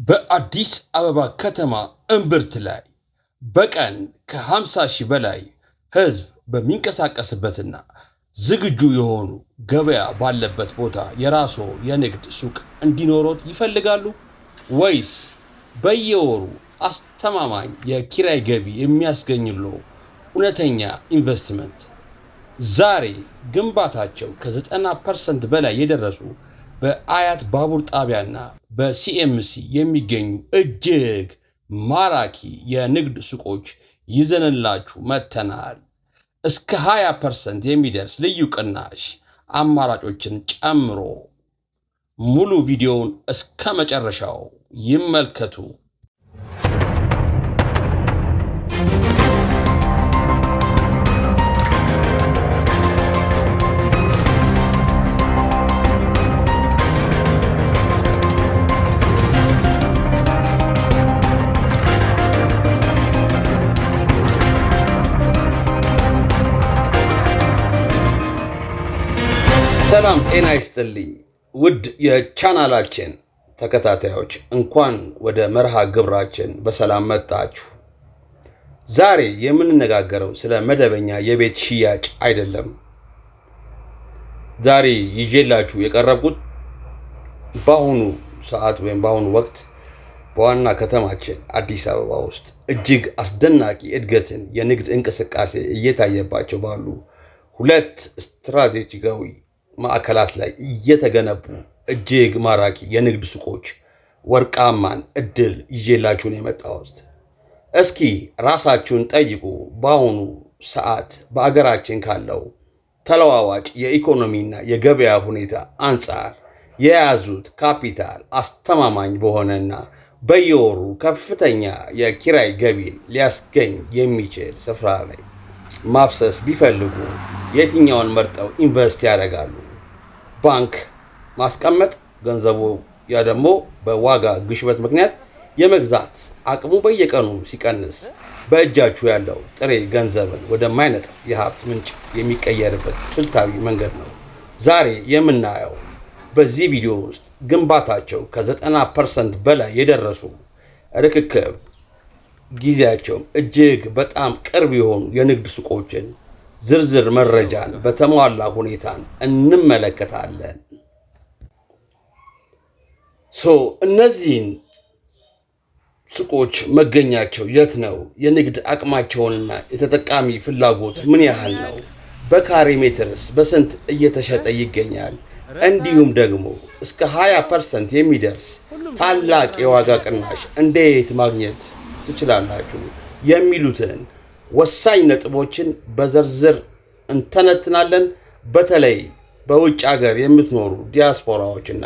በአዲስ አበባ ከተማ እምብርት ላይ በቀን ከ50 ሺህ በላይ ህዝብ በሚንቀሳቀስበትና ዝግጁ የሆኑ ገበያ ባለበት ቦታ የራስዎ የንግድ ሱቅ እንዲኖሮት ይፈልጋሉ? ወይስ በየወሩ አስተማማኝ የኪራይ ገቢ የሚያስገኝልዎ እውነተኛ ኢንቨስትመንት? ዛሬ ግንባታቸው ከ90% በላይ የደረሱ በአያት ባቡር ጣቢያና በሲኤምሲ የሚገኙ እጅግ ማራኪ የንግድ ሱቆች ይዘንላችሁ መጥተናል። እስከ 20% የሚደርስ ልዩ ቅናሽ አማራጮችን ጨምሮ ሙሉ ቪዲዮውን እስከ መጨረሻው ይመልከቱ። ሰላም ጤና ይስጥልኝ ውድ የቻናላችን ተከታታዮች፣ እንኳን ወደ መርሃ ግብራችን በሰላም መጣችሁ። ዛሬ የምንነጋገረው ስለ መደበኛ የቤት ሽያጭ አይደለም። ዛሬ ይዤላችሁ የቀረብኩት በአሁኑ ሰዓት ወይም በአሁኑ ወቅት በዋና ከተማችን አዲስ አበባ ውስጥ እጅግ አስደናቂ እድገትን የንግድ እንቅስቃሴ እየታየባቸው ባሉ ሁለት ስትራቴጂካዊ ማዕከላት ላይ እየተገነቡ እጅግ ማራኪ የንግድ ሱቆች ወርቃማን እድል ይዤላችሁ ነው የመጣሁት። እስኪ ራሳችሁን ጠይቁ። በአሁኑ ሰዓት በአገራችን ካለው ተለዋዋጭ የኢኮኖሚና የገበያ ሁኔታ አንጻር የያዙት ካፒታል አስተማማኝ በሆነና በየወሩ ከፍተኛ የኪራይ ገቢን ሊያስገኝ የሚችል ስፍራ ላይ ማፍሰስ ቢፈልጉ የትኛውን መርጠው ኢንቨስት ያደርጋሉ? ባንክ ማስቀመጥ ገንዘቡ ያ ደግሞ በዋጋ ግሽበት ምክንያት የመግዛት አቅሙ በየቀኑ ሲቀንስ በእጃችሁ ያለው ጥሬ ገንዘብን ወደማይነጥፍ የሀብት ምንጭ የሚቀየርበት ስልታዊ መንገድ ነው ዛሬ የምናየው። በዚህ ቪዲዮ ውስጥ ግንባታቸው ከ90% በላይ የደረሱ ርክክብ ጊዜያቸውም እጅግ በጣም ቅርብ የሆኑ የንግድ ሱቆችን ዝርዝር መረጃን በተሟላ ሁኔታን እንመለከታለን። እነዚህን ሱቆች መገኛቸው የት ነው? የንግድ አቅማቸውንና የተጠቃሚ ፍላጎት ምን ያህል ነው? በካሬ ሜትርስ በስንት እየተሸጠ ይገኛል? እንዲሁም ደግሞ እስከ 20% የሚደርስ ታላቅ የዋጋ ቅናሽ እንዴት ማግኘት ትችላላችሁ? የሚሉትን ወሳኝ ነጥቦችን በዝርዝር እንተነትናለን። በተለይ በውጭ ሀገር የምትኖሩ ዲያስፖራዎችና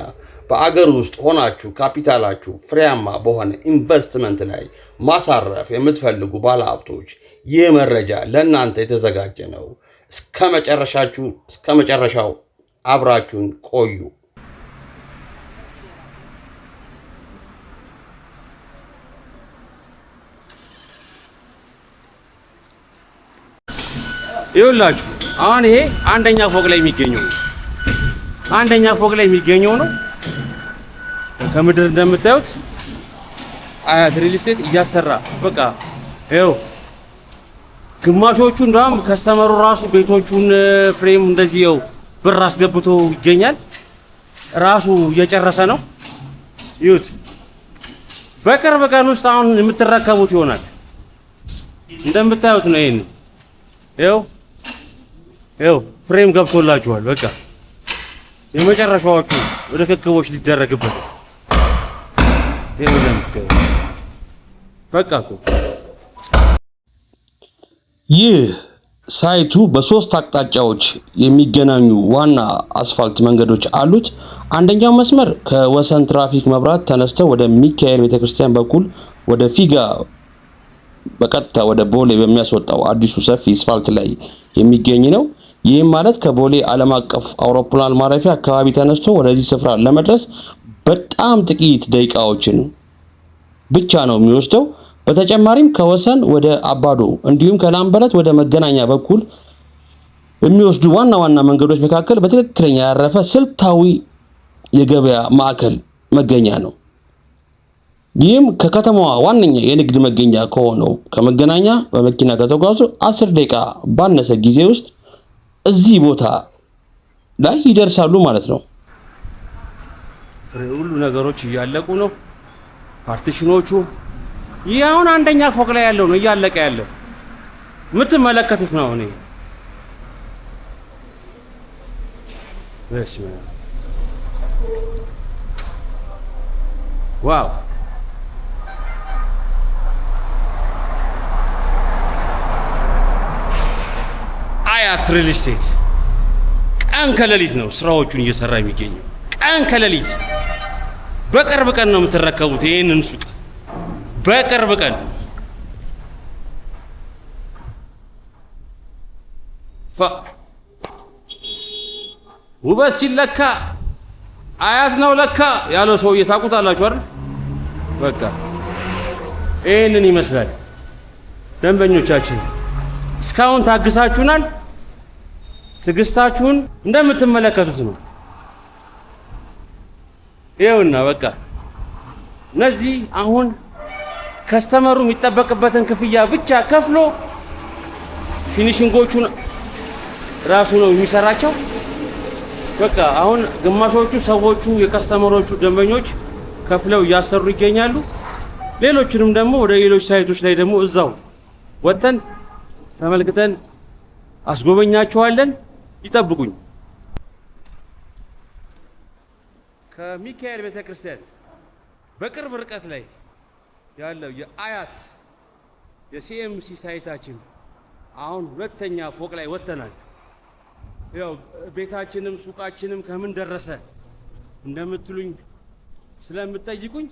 በአገር ውስጥ ሆናችሁ ካፒታላችሁ ፍሬያማ በሆነ ኢንቨስትመንት ላይ ማሳረፍ የምትፈልጉ ባለሀብቶች ይህ መረጃ ለእናንተ የተዘጋጀ ነው። እስከ መጨረሻው አብራችሁን ቆዩ። ይኸውላችሁ አሁን ይሄ አንደኛ ፎቅ ላይ የሚገኘው ነው። ከምድር እንደምታዩት አያት ሪል ስቴት እያሰራ በቃ ይኸው ግማሾቹ እንደውም ከስተመሩ ራሱ ቤቶቹን ፍሬም እንደዚህ ይኸው ብር አስገብቶ ይገኛል። ራሱ እየጨረሰ ነው። ይሁት በቅርብ ቀን ውስጥ አሁን የምትረከቡት ይሆናል። እንደምታዩት ነው። ይኸው ፍሬም ገብቶላችኋል። በቃ የመጨረሻዎቹ ርክክቦች ሊደረግበት በቃ ይህ ሳይቱ በሶስት አቅጣጫዎች የሚገናኙ ዋና አስፋልት መንገዶች አሉት። አንደኛው መስመር ከወሰን ትራፊክ መብራት ተነስተው ወደ ሚካኤል ቤተክርስቲያን በኩል ወደ ፊጋ በቀጥታ ወደ ቦሌ በሚያስወጣው አዲሱ ሰፊ አስፋልት ላይ የሚገኝ ነው። ይህም ማለት ከቦሌ ዓለም አቀፍ አውሮፕላን ማረፊያ አካባቢ ተነስቶ ወደዚህ ስፍራ ለመድረስ በጣም ጥቂት ደቂቃዎችን ብቻ ነው የሚወስደው። በተጨማሪም ከወሰን ወደ አባዶ እንዲሁም ከላምበረት ወደ መገናኛ በኩል የሚወስዱ ዋና ዋና መንገዶች መካከል በትክክለኛ ያረፈ ስልታዊ የገበያ ማዕከል መገኛ ነው። ይህም ከከተማዋ ዋነኛ የንግድ መገኛ ከሆነው ከመገናኛ በመኪና ከተጓዙ 10 ደቂቃ ባነሰ ጊዜ ውስጥ እዚህ ቦታ ላይ ይደርሳሉ ማለት ነው። ሁሉ ነገሮች እያለቁ ነው። ፓርቲሽኖቹ ይህ አሁን አንደኛ ፎቅ ላይ ያለው ነው እያለቀ ያለው የምትመለከቱት ነው። እኔ በስመ አብ ዋው! አያት ሪል ስቴት ቀን ከሌሊት ነው ስራዎቹን እየሰራ የሚገኘው። ቀን ከሌሊት በቅርብ ቀን ነው የምትረከቡት ይህንን ሱቅ በቅርብ ቀን። ውበት ሲለካ አያት ነው ለካ ያለው ሰውዬ ታውቁታላችሁ አይደል? በቃ ይህንን ይመስላል። ደንበኞቻችን እስካሁን ታግሳችሁናል። ትዕግስታችሁን እንደምትመለከቱት ነው። ይኸውና በቃ እነዚህ አሁን ከስተመሩ የሚጠበቅበትን ክፍያ ብቻ ከፍሎ ፊኒሽንጎቹን ራሱ ነው የሚሰራቸው። በቃ አሁን ግማሾቹ ሰዎቹ የከስተመሮቹ ደንበኞች ከፍለው እያሰሩ ይገኛሉ። ሌሎችንም ደግሞ ወደ ሌሎች ሳይቶች ላይ ደግሞ እዛው ወጥተን ተመልክተን አስጎበኛቸዋለን። ይጠብቁኝ። ከሚካኤል ቤተክርስቲያን በቅርብ ርቀት ላይ ያለው የአያት የሲኤምሲ ሳይታችን አሁን ሁለተኛ ፎቅ ላይ ወጥተናል። ያው ቤታችንም ሱቃችንም ከምን ደረሰ እንደምትሉኝ ስለምትጠይቁኝ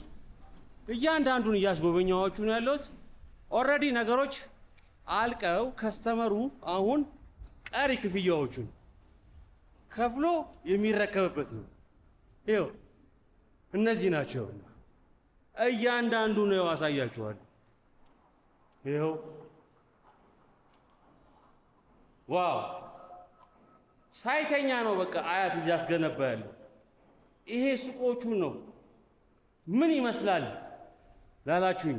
እያንዳንዱን እያስጎበኛችሁ ነው ያለሁት። ኦልሬዲ ነገሮች አልቀው ከስተመሩ አሁን ቀሪ ክፍያዎቹን ከፍሎ የሚረከብበት ነው። ይኸው እነዚህ ናቸው። እያንዳንዱ ነው አሳያችኋለሁ። ይኸው ዋው! ሳይተኛ ነው በቃ አያት እያስገነባ ያለው። ይሄ ሱቆቹን ነው። ምን ይመስላል ላላችሁኝ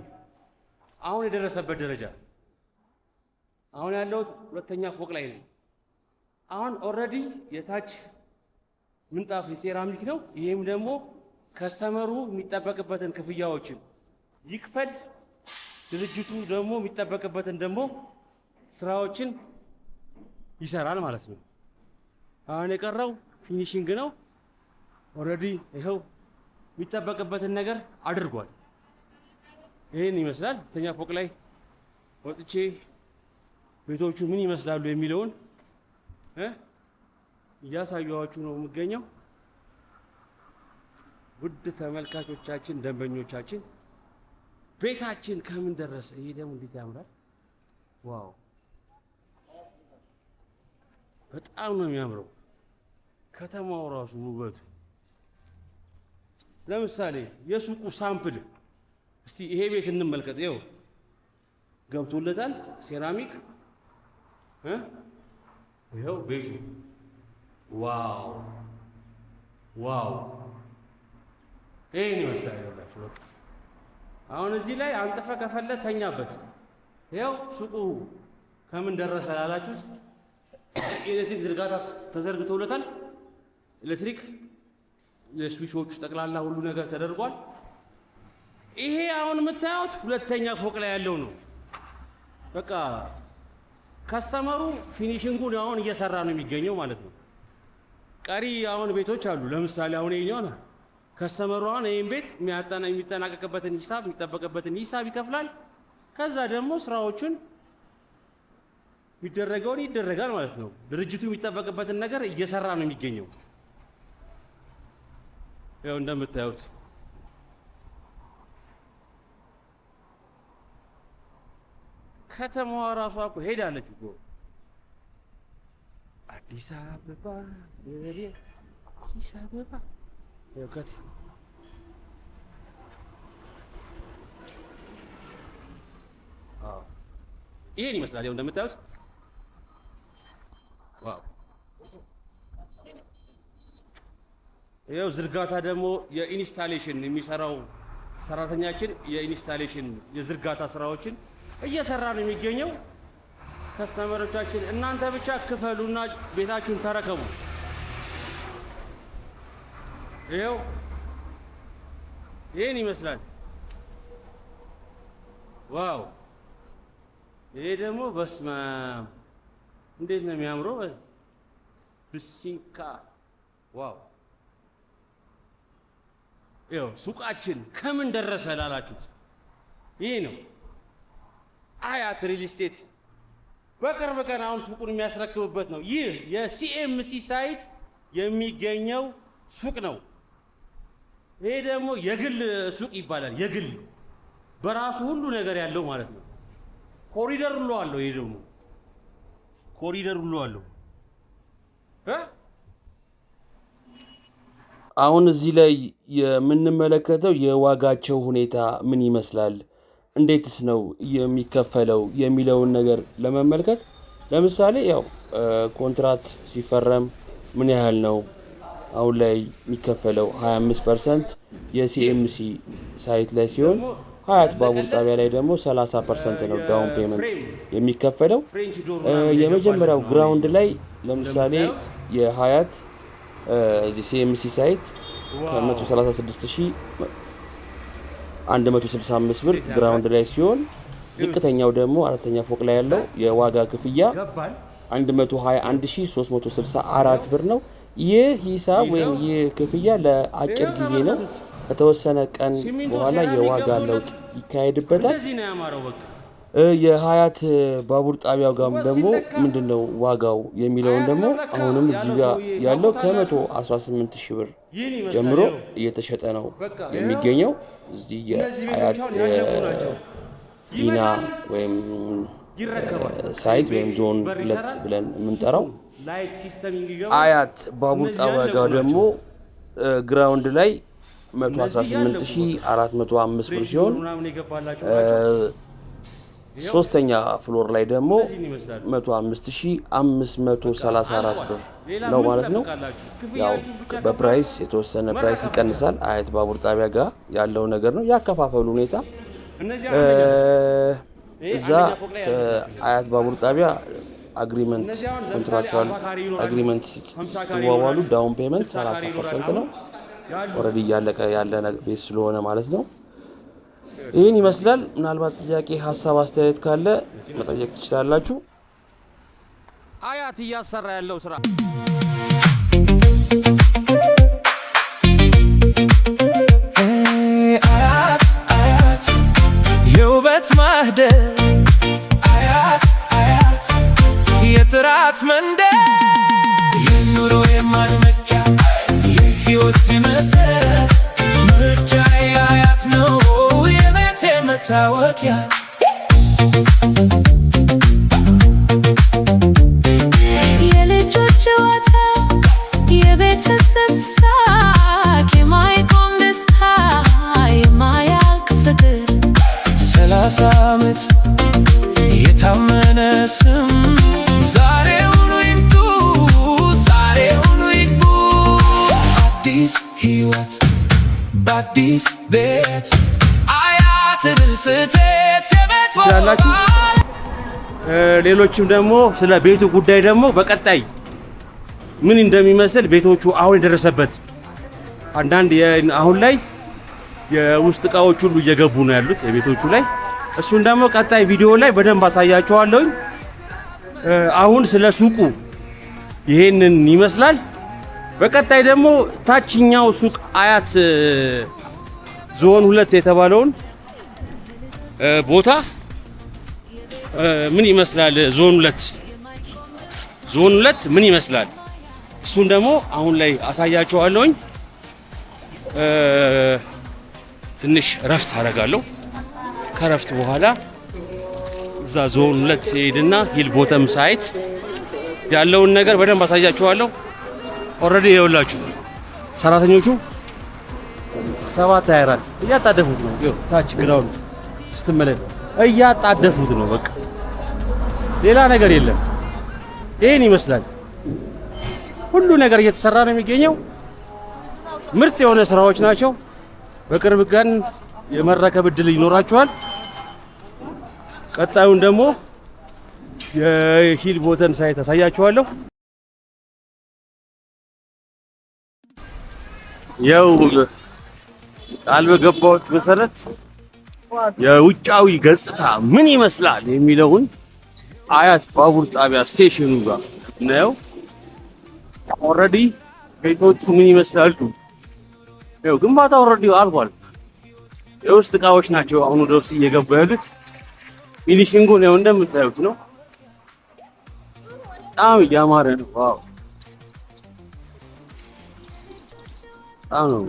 አሁን የደረሰበት ደረጃ አሁን ያለሁት ሁለተኛ ፎቅ ላይ ነው። አሁን ኦልሬዲ የታች ምንጣፍ የሴራሚክ ነው። ይሄም ደግሞ ከስተመሩ የሚጠበቅበትን ክፍያዎችን ይክፈል፣ ድርጅቱ ደግሞ የሚጠበቅበትን ደግሞ ስራዎችን ይሰራል ማለት ነው። አሁን የቀረው ፊኒሺንግ ነው። ኦልሬዲ ይኸው የሚጠበቅበትን ነገር አድርጓል። ይሄን ይመስላል። ሁለተኛ ፎቅ ላይ ወጥቼ ቤቶቹ ምን ይመስላሉ የሚለውን እያሳየኋችሁ ነው የምገኘው። ውድ ተመልካቾቻችን፣ ደንበኞቻችን ቤታችን ከምን ደረሰ? ይሄ ደግሞ እንዴት ያምራል! ዋው! በጣም ነው የሚያምረው ከተማው ራሱ ውበቱ። ለምሳሌ የሱቁ ሳምፕል እስቲ ይሄ ቤት እንመልከት። ይኸው ገብቶለታል ሴራሚክ። ይኸው ቤቱ ዋው ዋው! ይሄን ይመስላል። ይኸውላችሁ በቃ አሁን እዚህ ላይ አንጥፈ ከፈለ ተኛበት። ይኸው ሱቁ ከምን ደረሰ ላላችሁት የኤሌክትሪክ ዝርጋታ ተዘርግቶለታል። ኤሌክትሪክ የስዊቾቹ ጠቅላላ ሁሉ ነገር ተደርጓል። ይሄ አሁን የምታዩት ሁለተኛ ፎቅ ላይ ያለው ነው። በቃ ከስተመሩ ፊኒሽንጉን አሁን እየሰራ ነው የሚገኘው ማለት ነው። ቀሪ አሁን ቤቶች አሉ። ለምሳሌ አሁን ይሄኛው ነው ከስተመሩ አሁን ይሄን ቤት የሚጠናቀቅበትን ሂሳብ የሚጠበቅበትን ሂሳብ ይከፍላል። ከዛ ደግሞ ስራዎቹን የሚደረገውን ይደረጋል ማለት ነው። ድርጅቱ የሚጠበቅበትን ነገር እየሰራ ነው የሚገኘው። ያው እንደምታዩት ከተማዋ ራሷ እኮ ሄዳለች እኮ አዲስ አበባ አዲስ አበባ ይኸው ይሄን ይመስላል። ያው እንደምታዩት ዋው! ይኸው ዝርጋታ ደግሞ የኢንስታሌሽን የሚሰራው ሰራተኛችን የኢንስታሌሽን የዝርጋታ ስራዎችን እየሰራ ነው የሚገኘው። ከስተመሮቻችን እናንተ ብቻ ክፈሉና ቤታችሁን ተረከቡ። ይሄው ይሄን ይመስላል። ዋው! ይሄ ደግሞ በስመ አብ እንዴት ነው የሚያምረው! ብሲንካ ዋው! ይኸው ሱቃችን ከምን ደረሰ ላላችሁት ይሄ ነው አያት ሪል ስቴት በቅርብ ቀን አሁን ሱቁን የሚያስረክብበት ነው። ይህ የሲኤምሲ ሳይት የሚገኘው ሱቅ ነው። ይሄ ደግሞ የግል ሱቅ ይባላል። የግል በራሱ ሁሉ ነገር ያለው ማለት ነው። ኮሪደር ሁሉ አለው። ይሄ ደግሞ ኮሪደር ሁሉ አለው። አሁን እዚህ ላይ የምንመለከተው የዋጋቸው ሁኔታ ምን ይመስላል፣ እንዴትስ ነው የሚከፈለው የሚለውን ነገር ለመመልከት ለምሳሌ ያው ኮንትራት ሲፈረም ምን ያህል ነው አሁን ላይ የሚከፈለው 25% የሲኤምሲ ሳይት ላይ ሲሆን ሀያት ባቡር ጣቢያ ላይ ደግሞ 30% ነው ዳውን ፔመንት የሚከፈለው። የመጀመሪያው ግራውንድ ላይ ለምሳሌ የሀያት እዚህ ሲኤምሲ ሳይት ከ136165 ብር ግራውንድ ላይ ሲሆን ዝቅተኛው ደግሞ አራተኛ ፎቅ ላይ ያለው የዋጋ ክፍያ 121364 ብር ነው። ይህ ሂሳብ ወይም ይህ ክፍያ ለአጭር ጊዜ ነው። ከተወሰነ ቀን በኋላ የዋጋ ለውጥ ይካሄድበታል። የሀያት ባቡር ጣቢያው ጋር ደግሞ ምንድነው ዋጋው የሚለውን ደግሞ አሁንም እዚህ ጋር ያለው ከ118,000 ብር ጀምሮ እየተሸጠ ነው የሚገኘው። እዚህ የሀያት ኢና ወይም ሳይት ወይም ዞን 2 ብለን የምንጠራው አያት ባቡር ጣቢያ ጋር ደግሞ ግራውንድ ላይ 118,405 ብር ሲሆን ሶስተኛ ፍሎር ላይ ደግሞ 105,534 ብር ነው ማለት ነው። ያው በፕራይስ የተወሰነ ፕራይስ ይቀንሳል። አያት ባቡር ጣቢያ ጋር ያለው ነገር ነው። ያከፋፈሉ ሁኔታ እዛ አያት ባቡር ጣቢያ አግሪመንት ኮንትራክቹዋል አግሪመንት ሲዋዋሉ ዳውን ፔመንት 30% ነው። ኦልሬዲ እያለቀ ያለ ቤት ስለሆነ ማለት ነው። ይህን ይመስላል። ምናልባት ጥያቄ፣ ሀሳብ፣ አስተያየት ካለ መጠየቅ ትችላላችሁ። አያት እያሰራ ያለው ስራ አያት የውበት ማህደር አያት የጥራት መንደር የኑሮ የማድመቂያ የህይወት መሰረት ምርጫዬ አያት ነው የቤቴ መታወቂያ። የልጆች ጨዋታ የቤተሰብ ሳቅ የማይቆም ደስታ የማያልቅ ፍቅር 30 ዓመት የታመነ ስም ዛሬውኑ ይምጡ ዛሬውኑ ይግቡ አዲስ ህይወት በአዲስ ቤት አያት ሪል ስቴት የቤት ትችላላችሁ። ሌሎችም ደግሞ ስለ ቤቱ ጉዳይ ደግሞ በቀጣይ ምን እንደሚመስል ቤቶቹ አሁን የደረሰበት አንዳንድ አሁን ላይ የውስጥ እቃዎች ሁሉ እየገቡ ነው ያሉት የቤቶቹ ላይ። እሱን ደግሞ ቀጣይ ቪዲዮ ላይ በደንብ አሳያችኋለሁ። አሁን ስለ ሱቁ ይሄንን ይመስላል። በቀጣይ ደግሞ ታችኛው ሱቅ አያት ዞን 2 የተባለውን ቦታ ምን ይመስላል፣ ዞን 2 ምን ይመስላል፣ እሱን ደግሞ አሁን ላይ አሳያችኋለሁኝ። ትንሽ ረፍት አደርጋለሁ። ከረፍት በኋላ እዛ ዞን 2 ሄድና ሂል ቦተም ሳይት ያለውን ነገር በደንብ አሳያችኋለሁ። ኦልሬዲ ይኸውላችሁ ሰራተኞቹ 724 እያጣደፉት ነው። ይኸው ታች ግራውንድ ስትመለከቱ እያጣደፉት ነው። በቃ ሌላ ነገር የለም። ይሄን ይመስላል። ሁሉ ነገር እየተሰራ ነው የሚገኘው። ምርጥ የሆነ ስራዎች ናቸው። በቅርብ ቀን የመረከብ እድል ይኖራችኋል። ቀጣዩን ደግሞ የሂል ቦተን ሳይት አሳያችኋለሁ። ያው ቃል በገባሁት መሰረት የውጫዊ ገጽታ ምን ይመስላል የሚለውን አያት ባቡር ጣቢያ ስቴሽኑ ጋር ነው። ኦልሬዲ ቤቶቹ ምን ይመስላሉ? ያው ግንባታ ኦልሬዲ አልቋል። የውስጥ እቃዎች ናቸው አሁን ወደ ውስጥ እየገቡ ያሉት። ፊኒሺንጉ ነው እንደምታዩት ነው። በጣም እያማረ ነው። ዋው በጣም ነው።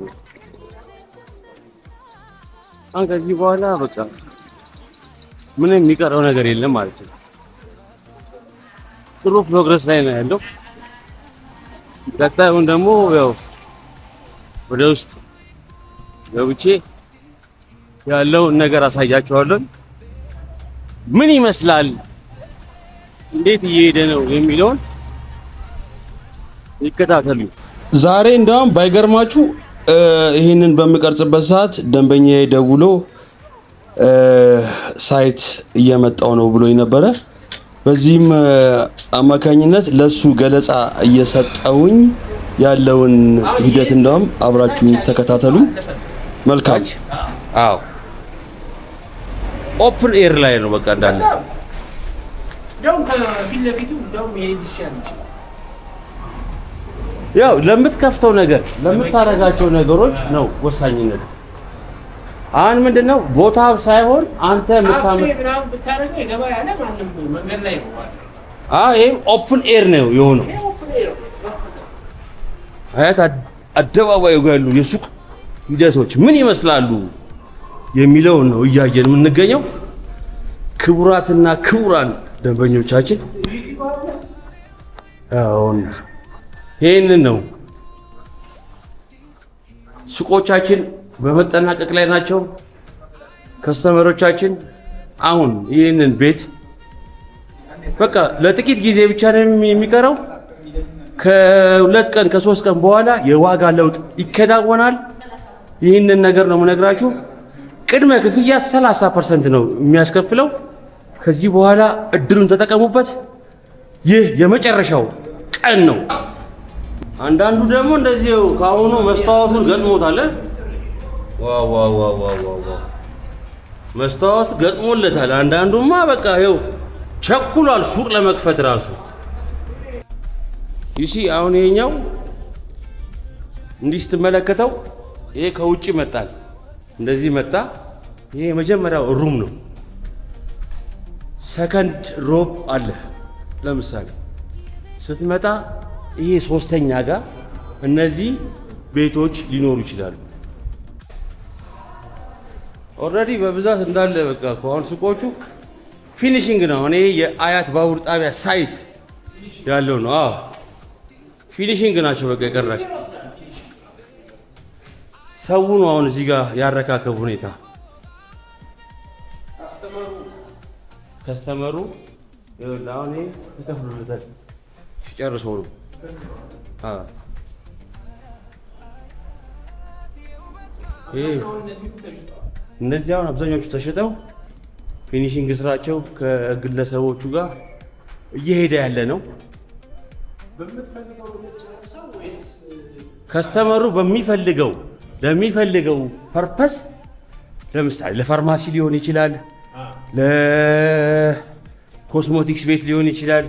ከዚህ በኋላ በቃ ምንም የሚቀረው ነገር የለም ማለት ነው። ጥሩ ፕሮግረስ ላይ ነው ያለው። ቀጣዩን ደግሞ ያው ወደ ውስጥ ገብቼ ያለውን ነገር አሳያችኋለሁ። ምን ይመስላል፣ እንዴት እየሄደ ነው የሚለውን ይከታተሉ። ዛሬ እንደውም ባይገርማችሁ ይህንን በምቀርጽበት ሰዓት ደንበኛዬ ደውሎ ሳይት እየመጣው ነው ብሎኝ ነበረ። በዚህም አማካኝነት ለሱ ገለጻ እየሰጠውኝ ያለውን ሂደት እንደውም አብራችሁ ተከታተሉ። መልካም። አዎ ኦፕን ኤር ላይ ነው በቃ እንዳለ ደም ከፊት ለፊቱ ደም ይሄድ ይሻላል። ያው ለምትከፍተው ነገር ለምታረጋቸው ነገሮች ነው ወሳኝነት። አሁን ምንድነው ቦታ ሳይሆን አንተ ምናምን ብታረገው የገባ ያለ ማንም መንገድ ላይ ነው። ይሄም ኦፕን ኤር ነው የሆነው። አያት አደባባዩ ጋር ያሉ የሱቅ ሂደቶች ምን ይመስላሉ የሚለውን ነው እያየን የምንገኘው። ክቡራትና ክቡራን ደንበኞቻችን አሁን ይሄንን ነው ሱቆቻችን በመጠናቀቅ ላይ ናቸው። ከስተመሮቻችን አሁን ይሄንን ቤት በቃ ለጥቂት ጊዜ ብቻ ነው የሚቀረው። ከሁለት ቀን ከሶስት ቀን በኋላ የዋጋ ለውጥ ይከናወናል። ይህንን ነገር ነው የምነግራችሁ። ቅድመ ክፍያ 30% ነው የሚያስከፍለው። ከዚህ በኋላ እድሉን ተጠቀሙበት። ይህ የመጨረሻው ቀን ነው። አንዳንዱ ደግሞ እንደዚህ ካሁኑ መስታወቱን ገጥሞታል። ዋው ዋው ዋው ዋው መስታወት ገጥሞለታል። አንዳንዱማ በቃ ይኸው ቸኩሏል ሱቅ ለመክፈት ራሱ። ይሲ አሁን ይሄኛው እንዲህ ስትመለከተው ይሄ ከውጪ መጣል እንደዚህ መጣ። ይሄ የመጀመሪያው ሩም ነው። ሰከንድ ሮብ አለ። ለምሳሌ ስትመጣ ይሄ ሶስተኛ ጋር እነዚህ ቤቶች ሊኖሩ ይችላሉ። ኦልሬዲ በብዛት እንዳለ በቃ አሁን ሱቆቹ ፊኒሺንግ ነው። እኔ የአያት ባቡር ጣቢያ ሳይት ያለው ነው። ፊኒሺንግ ናቸው በቃ የቀራቸው። ሰው ነው አሁን እዚህ ጋር ያረካከብ ሁኔታ ከስተመሩ አሁን ይሄ ተከፍሎለታል ሲጨርሰው ነው። እነዚህ አሁን አብዛኞቹ ተሸጠው ፊኒሺንግ ስራቸው ከግለሰቦቹ ጋር እየሄደ ያለ ነው። ከስተመሩ በሚፈልገው ለሚፈልገው ፐርፐስ ለምሳሌ ለፋርማሲ ሊሆን ይችላል፣ ለኮስሞቲክስ ቤት ሊሆን ይችላል።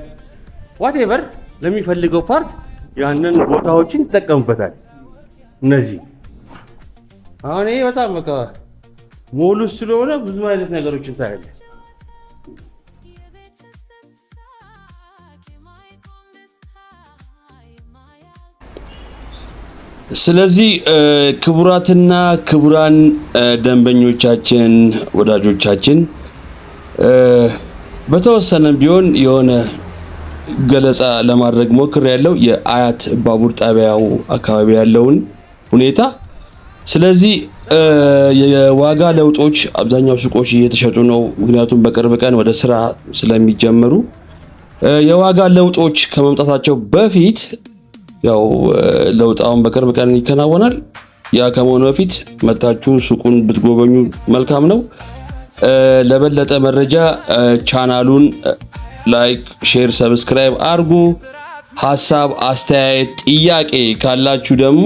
ዋቴቨር ለሚፈልገው ፓርት ያንን ቦታዎችን ይጠቀሙበታል። እነዚህ አሁን ይሄ በጣም በቃ ሞሉ ስለሆነ ብዙ አይነት ነገሮችን ታያለህ። ስለዚህ ክቡራትና ክቡራን ደንበኞቻችን፣ ወዳጆቻችን በተወሰነም ቢሆን የሆነ ገለጻ ለማድረግ ሞክሬያለሁ የአያት ባቡር ጣቢያው አካባቢ ያለውን ሁኔታ። ስለዚህ የዋጋ ለውጦች አብዛኛው ሱቆች እየተሸጡ ነው። ምክንያቱም በቅርብ ቀን ወደ ስራ ስለሚጀምሩ የዋጋ ለውጦች ከመምጣታቸው በፊት ያው ለውጣውን በቅርብ ቀን ይከናወናል። ያ ከመሆኑ በፊት መታችሁ ሱቁን ብትጎበኙ መልካም ነው። ለበለጠ መረጃ ቻናሉን ላይክ፣ ሼር፣ ሰብስክራይብ አድርጉ። ሐሳብ፣ አስተያየት፣ ጥያቄ ካላችሁ ደግሞ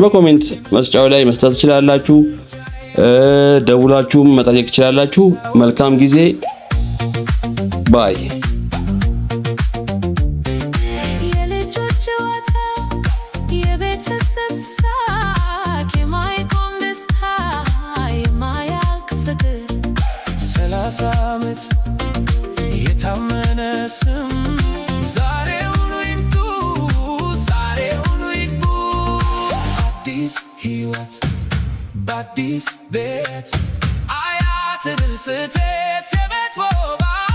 በኮሜንት መስጫው ላይ መስጠት ትችላላችሁ። ደውላችሁም መጠየቅ ትችላላችሁ። መልካም ጊዜ ባይ። የልጆች ጨዋታ የቤተሰብ ሳቅ የማይቆም ደስታ የማያልቅ ፍቅር 30 ዓመት የታመነ ስም ዛሬውኑ ይምጡ ዛሬውኑ ይግቡ አዲስ ሕይወት በአዲስ ቤት አያት ድል ስቴት የቤት ውበት